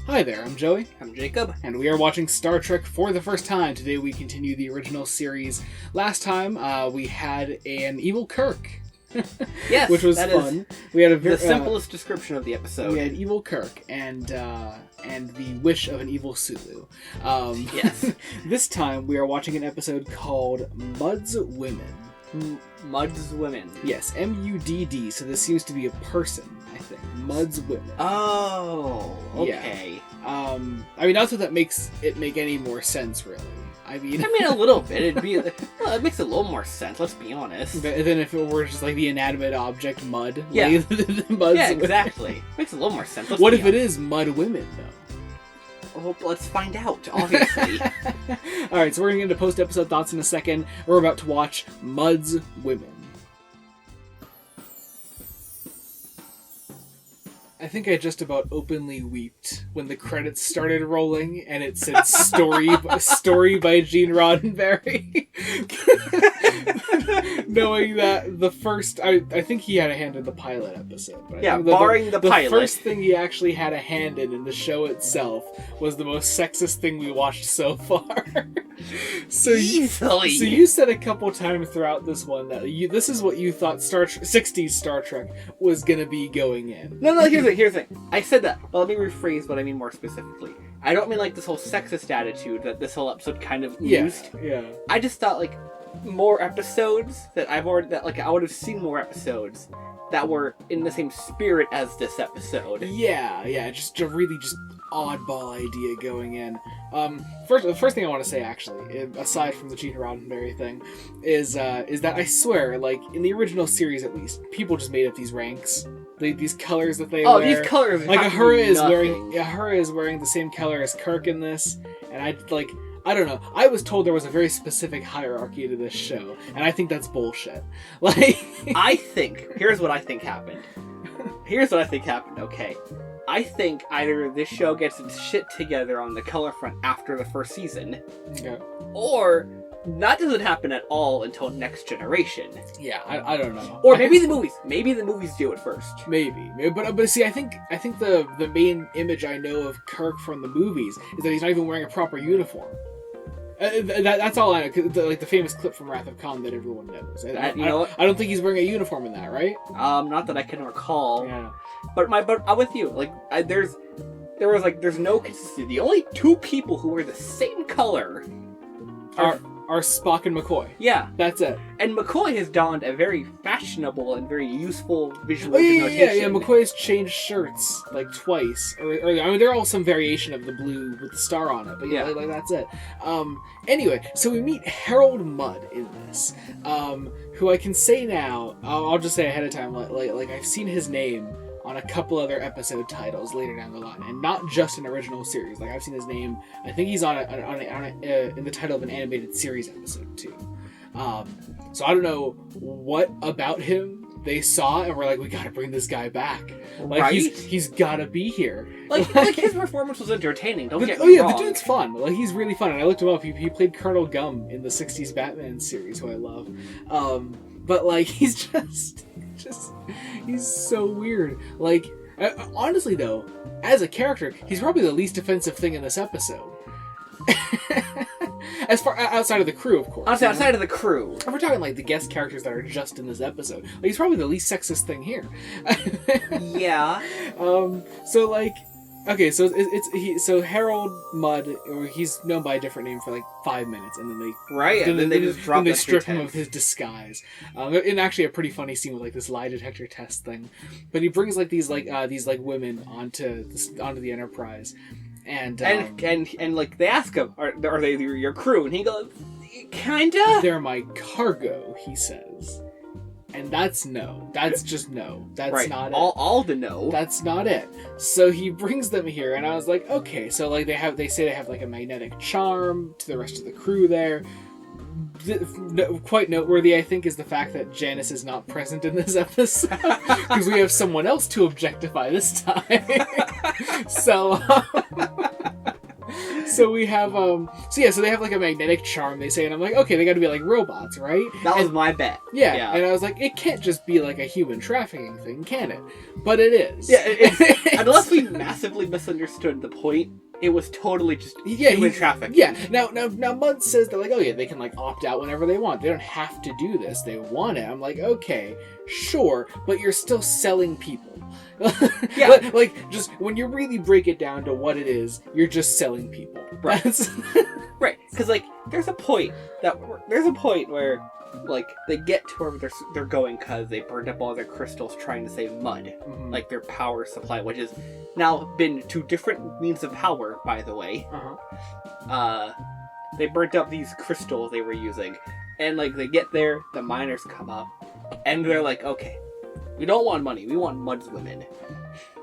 Hi there, I'm Joey. I'm Jacob. And we are watching Star Trek for the first time. Today we continue the original series. Last time we had an evil Kirk. Yes, which was fun. We had the simplest description of the episode. We had evil Kirk and the wish of an evil Sulu. Yes. This time we are watching an episode called Mudd's Women. Mudd's Women. Yes, M-U-D-D. So this seems to be a person, I think. Mudd's Women. Oh, okay. Yeah. I mean, not that that makes it make any more sense, really. I mean, a little bit. It makes a little more sense. Let's be honest. Than if it were just like the inanimate object mud. Yeah. Yeah, exactly. Makes a little more sense. What if it is Mud Women, though? Well, let's find out, obviously. Alright, so we're going to get into post-episode thoughts in a second. We're about to watch Mudd's Women. I think I just about openly wept when the credits started rolling and it said story by Gene Roddenberry. Knowing that the first... I think he had a hand in the pilot episode. But yeah, barring the pilot. The first thing he actually had a hand in the show itself was the most sexist thing we watched so far. Easily! So you said a couple times throughout this one that this is what you thought 60s Star Trek was going to be going in. No, here's the thing. I said that. Well, let me rephrase what I mean more specifically. I don't mean like this whole sexist attitude that this whole episode kind of used. Yeah. I just thought like more episodes I would have seen more episodes that were in the same spirit as this episode. Yeah, just a really just oddball idea going in. The first thing I want to say, actually, aside from the Gene Roddenberry thing, is that I swear, like in the original series at least, people just made up these ranks, these colors that they wear. Oh, these colors. Like Ahura is wearing the same color as Kirk in this, and I don't know. I was told there was a very specific hierarchy to this show, and I think that's bullshit. Here's what I think happened. Okay. I think either this show gets its shit together on the color front after the first season, or that doesn't happen at all until Next Generation. Yeah, I don't know. Or maybe the movies. Maybe the movies do it first. Maybe. But see, I think the main image I know of Kirk from the movies is that he's not even wearing a proper uniform. That's all I know. The famous clip from Wrath of Khan that everyone knows. I don't think he's wearing a uniform in that, right? Not that I can recall. Yeah. But I'm with you. There's no consistency. The only two people who wear the same color are Spock and McCoy. Yeah. That's it. And McCoy has donned a very fashionable and very useful visual denotation. Yeah. McCoy's changed shirts twice. Or I mean, they're all some variation of the blue with the star on it. But yeah, that's it. Anyway, so we meet Harold Mudd in this, who I can say now. I'll just say ahead of time, like I've seen his name on a couple other episode titles later down the line, and not just an original series. Like I've seen his name. I think he's in the title of an animated series episode too. So I don't know what about him they saw and were like, we got to bring this guy back. Like right? he's got to be here. Like his performance was entertaining. Don't get me wrong. The dude's fun. Like he's really fun. And I looked him up. He played Colonel Gum in the '60s Batman series, who I love. But like he's just he's so weird. Like honestly though, as a character, he's probably the least offensive thing in this episode. As far outside of the crew, of course. Outside of the crew. If we're talking like the guest characters that are just in this episode, like, he's probably the least sexist thing here. Yeah. So like, okay, so so Harold Mudd, or he's known by a different name for like 5 minutes, and then they just drop. Then they strip him of his disguise. In actually a pretty funny scene with like this lie detector test thing, but he brings like these women onto the Enterprise. And like they ask him, are they your crew? And he goes, kinda. They're my cargo, he says. And that's no. That's just no. That's right. Not it. All the no. That's not it. So he brings them here, and I was like, okay. So like they say they have like a magnetic charm to the rest of the crew there. Quite noteworthy, I think, is the fact that Janice is not present in this episode because we have someone else to objectify this time. So we have so they have like a magnetic charm, they say, and I'm like, okay, they got to be like robots, right? That was my bet. Yeah, and I was like, it can't just be like a human trafficking thing, can it? But it is. Yeah, unless we massively misunderstood the point. It was totally just Yeah, human trafficking. Yeah. Now, Mud says that, like, oh yeah, they can, like, opt out whenever they want. They don't have to do this. They want it. I'm like, okay, sure, but you're still selling people. Yeah. Like, just when you really break it down to what it is, you're just selling people. Right. Right. Because, like, there's a point where, like, they get to where they're going because they burned up all their crystals trying to save Mud, like their power supply, which has now been two different means of power, by the way. They burnt up these crystals they were using, and, like, they get there, the miners come up, and they're like, okay, we don't want money, we want Mud's women.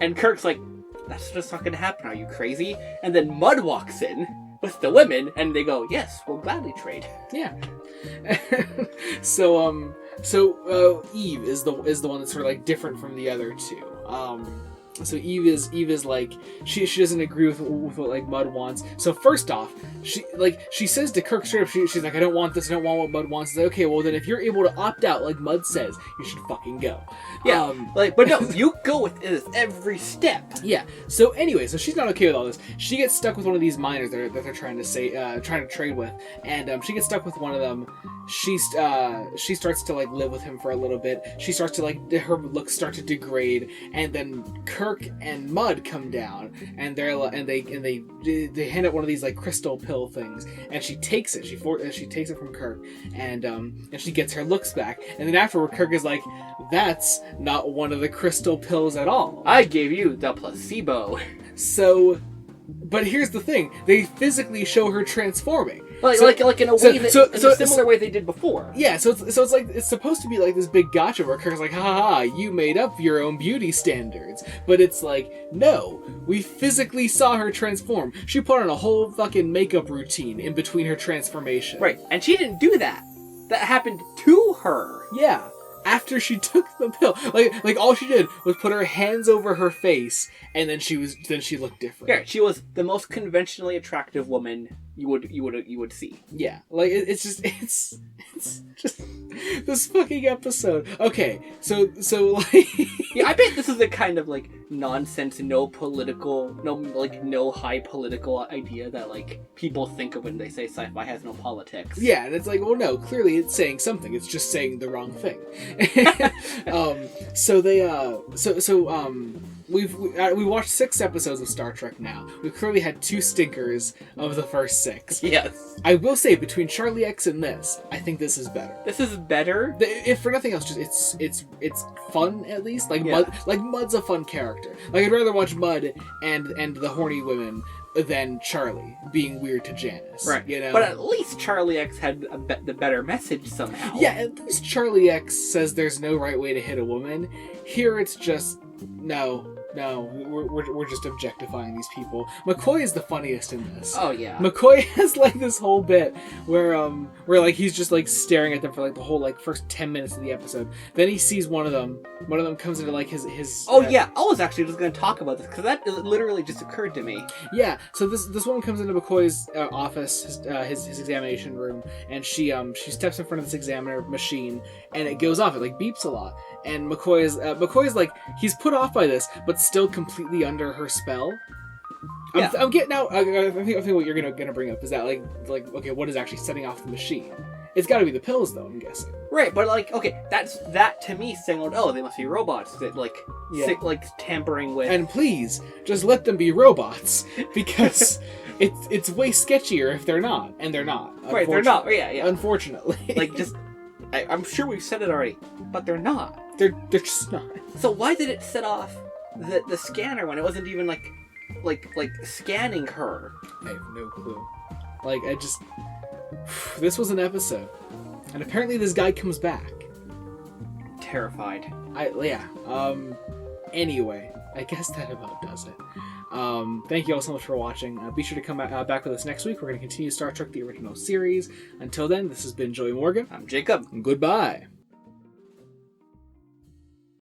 And Kirk's like, that's just not gonna happen, are you crazy? And then Mud walks in with the women, and they go, yes, we'll gladly trade. Yeah. So Eve is the one that's sort of, like, different from the other two. So Eve is like, she doesn't agree with what, like, Mud wants. So first off, she says to Kirk straight up, she's like, I don't want this, I don't want what Mud wants. Like, okay, well then if you're able to opt out like Mud says, you should fucking go. Yeah, but no, you go with this every step. Yeah. So anyway, so she's not okay with all this. She gets stuck with one of these miners that they're trying to trade with, and she gets stuck with one of them. She starts to, like, live with him for a little bit. She starts to, like, her looks start to degrade, and then Kirk and Mud come down, and they hand out one of these, like, crystal pill things, and she takes it. She takes it from Kirk, and she gets her looks back, and then afterward Kirk is like, that's not one of the crystal pills at all. I gave you the placebo. So, but here's the thing: they physically show her transforming. Like in a way in a similar way they did before. Yeah, so it's like, it's supposed to be like this big gotcha where Kirk's like, ha ha ha, you made up your own beauty standards. But it's like, no, we physically saw her transform. She put on a whole fucking makeup routine in between her transformation. Right, and she didn't do that. That happened to her. Yeah. After she took the pill, like all she did was put her hands over her face, and then she looked different. Yeah, she was the most conventionally attractive woman you would see. Yeah, like it's just this fucking episode. Okay, so like yeah, I bet this is the kind of, like, nonsense, no high political idea that, like, people think of when they say sci-fi has no politics. Yeah, and it's like, well, no, clearly it's saying something. It's just saying the wrong thing. We watched 6 episodes of Star Trek now. We've clearly had 2 stinkers of the first 6. Yes. I will say, between Charlie X and this, I think this is better. This is better? If for nothing else, just it's fun, at least. Like, yeah. Mud's a fun character. Like, I'd rather watch Mud and the horny women than Charlie being weird to Janice. Right. You know? But at least Charlie X had the better message somehow. Yeah, at least Charlie X says there's no right way to hit a woman. Here it's just, no, we're just objectifying these people. McCoy is the funniest in this. Oh yeah. McCoy has, like, this whole bit where like he's just, like, staring at them for, like, the whole, like, first 10 minutes of the episode. Then he sees one of them comes into, like, his Oh yeah, I was actually just going to talk about this because that literally just occurred to me. Yeah, so this woman comes into McCoy's office, his examination room, and she steps in front of this examiner machine, and it goes off. It, like, beeps a lot. And McCoy's like, he's put off by this, but still completely under her spell. Yeah. I'm getting out. I think what you're gonna bring up is that like okay, what is actually setting off the machine? It's got to be the pills, though, I'm guessing. Right, but, like, okay, that to me signaled, oh, they must be robots that, like, like tampering with. And please, just let them be robots, because it's way sketchier if they're not, and they're not. Right, they're not. Yeah. Unfortunately, like, just I'm sure we've said it already, but they're not. They're just not. So why did it set off the scanner when it wasn't even like scanning her? I have no clue. Like, this was an episode, and apparently this guy comes back. Terrified. Anyway, I guess that about does it. Thank you all so much for watching. Be sure to come back with us next week. We're going to continue Star Trek: The Original Series. Until then, this has been Joey Morgan. I'm Jacob. And goodbye.